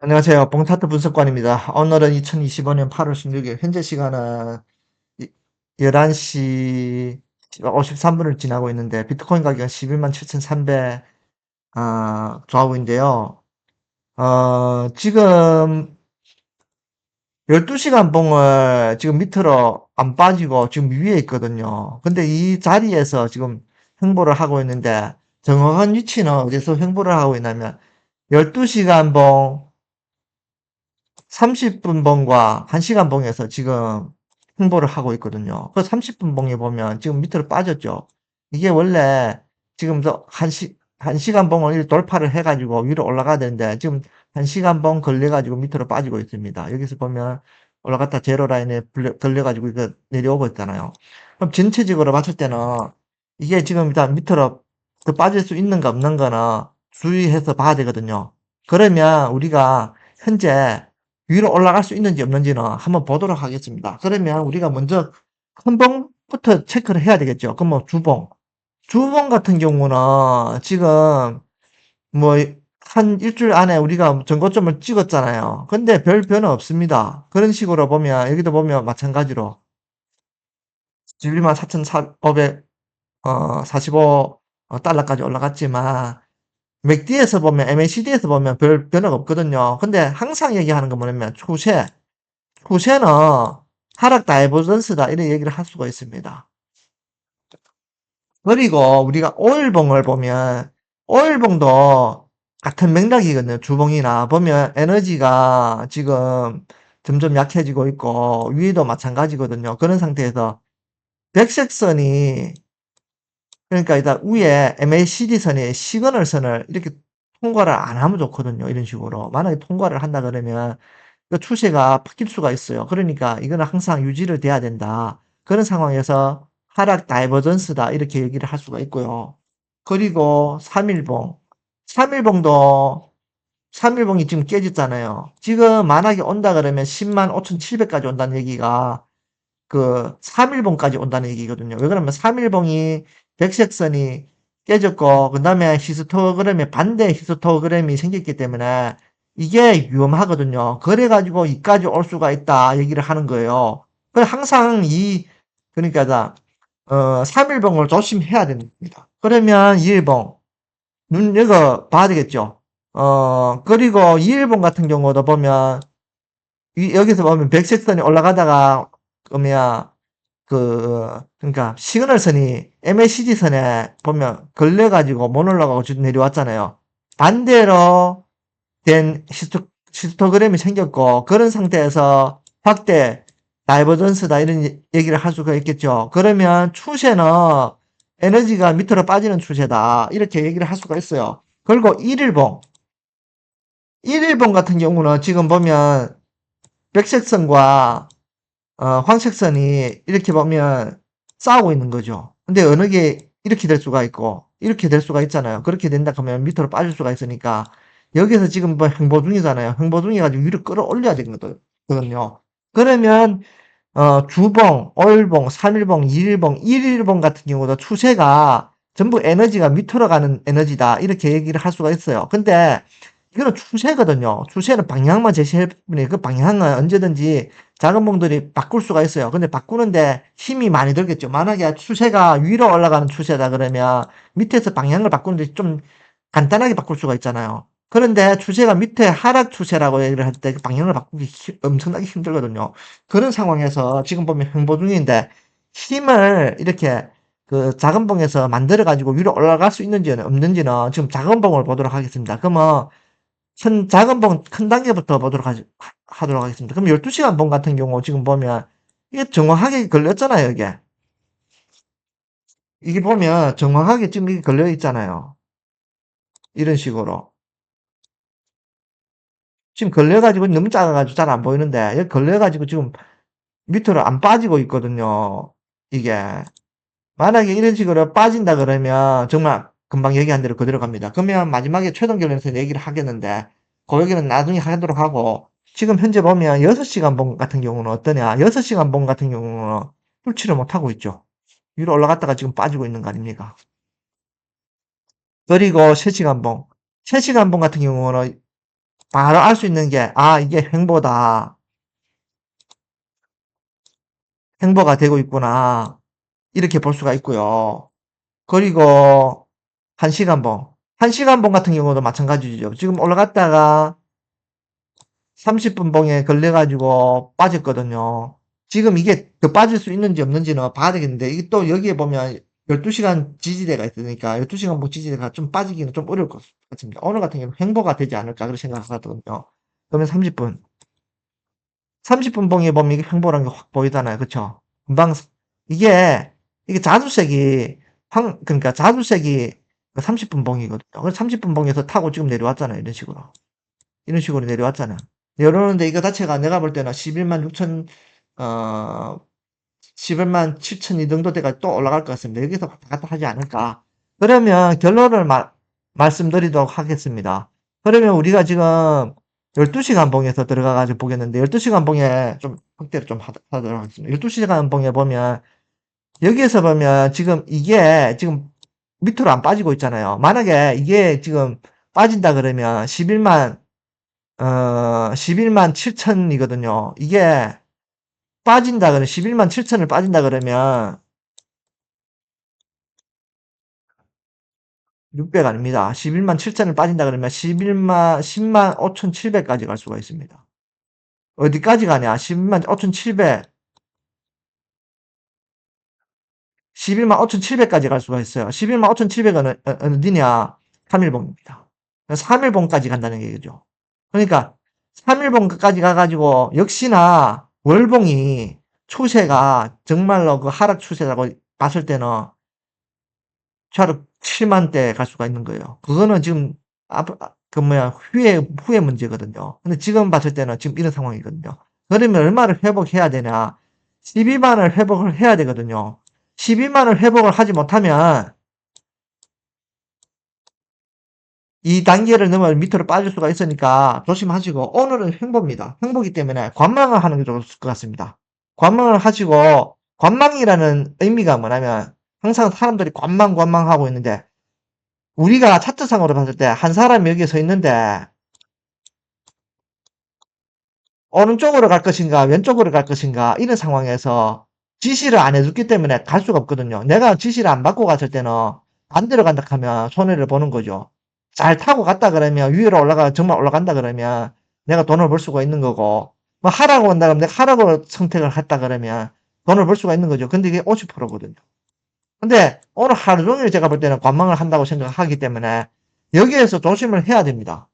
안녕하세요. 봉타트 분석관입니다. 오늘은 2025년 8월 16일, 현재 시간은 11시 53분을 지나고 있는데, 비트코인 가격은 11만 7,300, 조하고있는데요. 지금 12시간 봉을 지금 밑으로 안 빠지고 지금 위에 있거든요. 근데 이 자리에서 지금 횡보를 하고 있는데, 정확한 위치는 어디서 횡보를 하고 있냐면, 12시간 봉, 30분 봉과 1시간 봉에서 지금 홍보를 하고 있거든요. 그 30분 봉에 보면 지금 밑으로 빠졌죠. 이게 원래 지금 한시간 봉을 돌파를 해가지고 위로 올라가야 되는데 지금 1시간 봉 걸려가지고 밑으로 빠지고 있습니다. 여기서 보면 올라갔다 제로 라인에 걸려가지고 이거 내려오고 있잖아요. 그럼 전체적으로 봤을 때는 이게 지금 일단 밑으로 더 빠질 수 있는가 없는가는 주의해서 봐야 되거든요. 그러면 우리가 현재 위로 올라갈 수 있는지 없는지는 한번 보도록 하겠습니다. 그러면 우리가 먼저 큰 봉부터 체크를 해야 되겠죠. 그럼 뭐 주봉. 주봉 같은 경우는 지금 뭐 한 일주일 안에 우리가 전고점을 찍었잖아요. 근데 별 변화 없습니다. 그런 식으로 보면 여기도 보면 마찬가지로 11,445 달러까지 올라갔지만 맥디에서 보면 MACD에서 보면 별 변화가 없거든요. 근데 항상 얘기하는 건 뭐냐면 추세는 하락 다이버전스다 이런 얘기를 할 수가 있습니다. 그리고 우리가 오일봉을 보면 오일봉도 같은 맥락이거든요. 주봉이나 보면 에너지가 지금 점점 약해지고 있고 위도 마찬가지거든요. 그런 상태에서 백색선이 그러니까 일단 위에 MACD 선에 시그널 선을 이렇게 통과를 안 하면 좋거든요. 이런 식으로 만약에 통과를 한다 그러면 그 추세가 바뀔 수가 있어요. 그러니까 이거는 항상 유지를 돼야 된다. 그런 상황에서 하락 다이버전스다. 이렇게 얘기를 할 수가 있고요. 그리고 3일봉. 3일봉도 3일봉이 지금 깨졌잖아요. 지금 만약에 온다 그러면 10만 5,700까지 온다는 얘기가 그 3일봉까지 온다는 얘기거든요. 왜 그러면 3일봉이 백색선이 깨졌고 그다음에 히스토그램에 반대 히스토그램이 생겼기 때문에 이게 위험하거든요. 그래 가지고 이까지 올 수가 있다 얘기를 하는 거예요. 그 항상 그러니까 3일봉을 조심해야 됩니다. 그러면 2일봉 눈여겨 봐야 되겠죠. 그리고 2일봉 같은 경우도 보면 여기서 보면 백색선이 올라가다가 그러면 그러니까 시그널선이 MACD 선에 보면 걸려가지고 못 올라가고 쭉 내려왔잖아요. 반대로 된 히스토그램이 생겼고 그런 상태에서 확대 다이버전스다 이런 얘기를 할 수가 있겠죠. 그러면 추세는 에너지가 밑으로 빠지는 추세다 이렇게 얘기를 할 수가 있어요. 그리고 1일봉 같은 경우는 지금 보면 백색선과 황색선이 이렇게 보면 싸우고 있는 거죠. 근데 어느 게 이렇게 될 수가 있고, 이렇게 될 수가 있잖아요. 그렇게 된다 하면 밑으로 빠질 수가 있으니까, 여기서 지금 뭐 행보 중이잖아요. 행보 중이가지고 위로 끌어올려야 되거든요. 그러면, 주봉, 월봉, 3일봉, 2일봉, 1일봉 같은 경우도 추세가 전부 에너지가 밑으로 가는 에너지다. 이렇게 얘기를 할 수가 있어요. 근데, 이거는 추세거든요. 추세는 방향만 제시할 뿐이에요. 그 방향은 언제든지 작은 봉들이 바꿀 수가 있어요. 근데 바꾸는데 힘이 많이 들겠죠. 만약에 추세가 위로 올라가는 추세다 그러면 밑에서 방향을 바꾸는데 좀 간단하게 바꿀 수가 있잖아요. 그런데 추세가 밑에 하락 추세라고 얘기를 할 때 방향을 바꾸기 엄청나게 힘들거든요. 그런 상황에서 지금 보면 행보 중인데 힘을 이렇게 그 작은 봉에서 만들어 가지고 위로 올라갈 수 있는지는 없는지는 지금 작은 봉을 보도록 하겠습니다. 그러면 작은 봉, 큰 단계부터 하도록 하겠습니다. 그럼 12시간 봉 같은 경우 지금 보면 이게 정확하게 걸렸잖아요, 이게. 이게 보면 정확하게 지금 이게 걸려 있잖아요. 이런 식으로. 지금 걸려가지고 너무 작아가지고 잘 안 보이는데, 여기 걸려가지고 지금 밑으로 안 빠지고 있거든요. 이게. 만약에 이런 식으로 빠진다 그러면 정말 금방 얘기한 대로 그대로 갑니다. 그러면 마지막에 최종 결론에서 얘기를 하겠는데, 그 얘기는 나중에 하도록 하고, 지금 현재 보면 6시간 봉 같은 경우는 어떠냐? 6시간 봉 같은 경우는 뚫지를 못하고 있죠. 위로 올라갔다가 지금 빠지고 있는 거 아닙니까? 그리고 3시간 봉. 3시간 봉 같은 경우는 바로 알 수 있는 게, 아, 이게 횡보다. 횡보가 되고 있구나. 이렇게 볼 수가 있고요. 그리고 1시간봉. 1시간봉 같은 경우도 마찬가지죠. 지금 올라갔다가 30분 봉에 걸려가지고 빠졌거든요. 지금 이게 더 빠질 수 있는지 없는지는 봐야 되겠는데, 이게 또 여기에 보면 12시간 지지대가 있으니까 12시간 봉 지지대가 좀 빠지기는 좀 어려울 것 같습니다. 오늘 같은 경우는 횡보가 되지 않을까 그렇게 생각하거든요. 그러면 30분. 30분 봉에 보면 이게 횡보라는 게 확 보이잖아요. 그쵸? 금방, 이게, 이게 자주색이, 그러니까 자주색이 30분 봉이거든요. 그래서 30분 봉에서 타고 지금 내려왔잖아요. 이런 식으로. 이런 식으로 내려왔잖아요. 내려오는데 이거 자체가 내가 볼 때는 11만 6천, 어, 11만 7천 이 정도 돼가 또 올라갈 것 같습니다. 여기서 왔다 갔다 하지 않을까. 그러면 결론을 말씀드리도록 하겠습니다. 그러면 우리가 지금 12시간 봉에서 들어가가지고 보겠는데, 12시간 봉에 좀 확대를 좀 하도록 하겠습니다. 12시간 봉에 보면, 여기에서 보면 지금 이게 지금 밑으로 안 빠지고 있잖아요. 만약에 이게 지금 빠진다 그러면 11만 7천이거든요. 이게 빠진다 그러면 11만 7천을 빠진다 그러면 600 아닙니다. 11만 7천을 빠진다 그러면 10만 5,700까지 갈 수가 있습니다. 어디까지 가냐? 10만 5,700, 11만 5,700까지 갈 수가 있어요. 11만 5,700은 어디냐? 3일봉입니다. 3일봉까지 간다는 얘기죠. 그러니까 3일봉까지 가가지고 역시나 월봉이 추세가 정말로 그 하락 추세라고 봤을 때는 차로 7만대 갈 수가 있는 거예요. 그거는 지금 그 뭐야 후에 문제거든요. 근데 지금 봤을 때는 지금 이런 상황이거든요. 그러면 얼마를 회복해야 되냐? 12만을 회복을 해야 되거든요. 12만을 회복을 하지 못하면 이 단계를 넘어 밑으로 빠질 수가 있으니까 조심하시고, 오늘은 횡보입니다. 횡보기 때문에 관망을 하는 게 좋을 것 같습니다. 관망을 하시고, 관망이라는 의미가 뭐냐면 항상 사람들이 관망하고 있는데, 우리가 차트상으로 봤을 때 한 사람이 여기에 서 있는데 오른쪽으로 갈 것인가 왼쪽으로 갈 것인가 이런 상황에서 지시를 안 해줬기 때문에 갈 수가 없거든요. 내가 지시를 안 받고 갔을 때는 반대로 간다 하면 손해를 보는 거죠. 잘 타고 갔다 그러면 위로 정말 올라간다 그러면 내가 돈을 벌 수가 있는 거고, 뭐 하라고 한다 그러면 내가 하라고 선택을 했다 그러면 돈을 벌 수가 있는 거죠. 근데 이게 50%거든요. 근데 오늘 하루 종일 제가 볼 때는 관망을 한다고 생각하기 때문에 여기에서 조심을 해야 됩니다.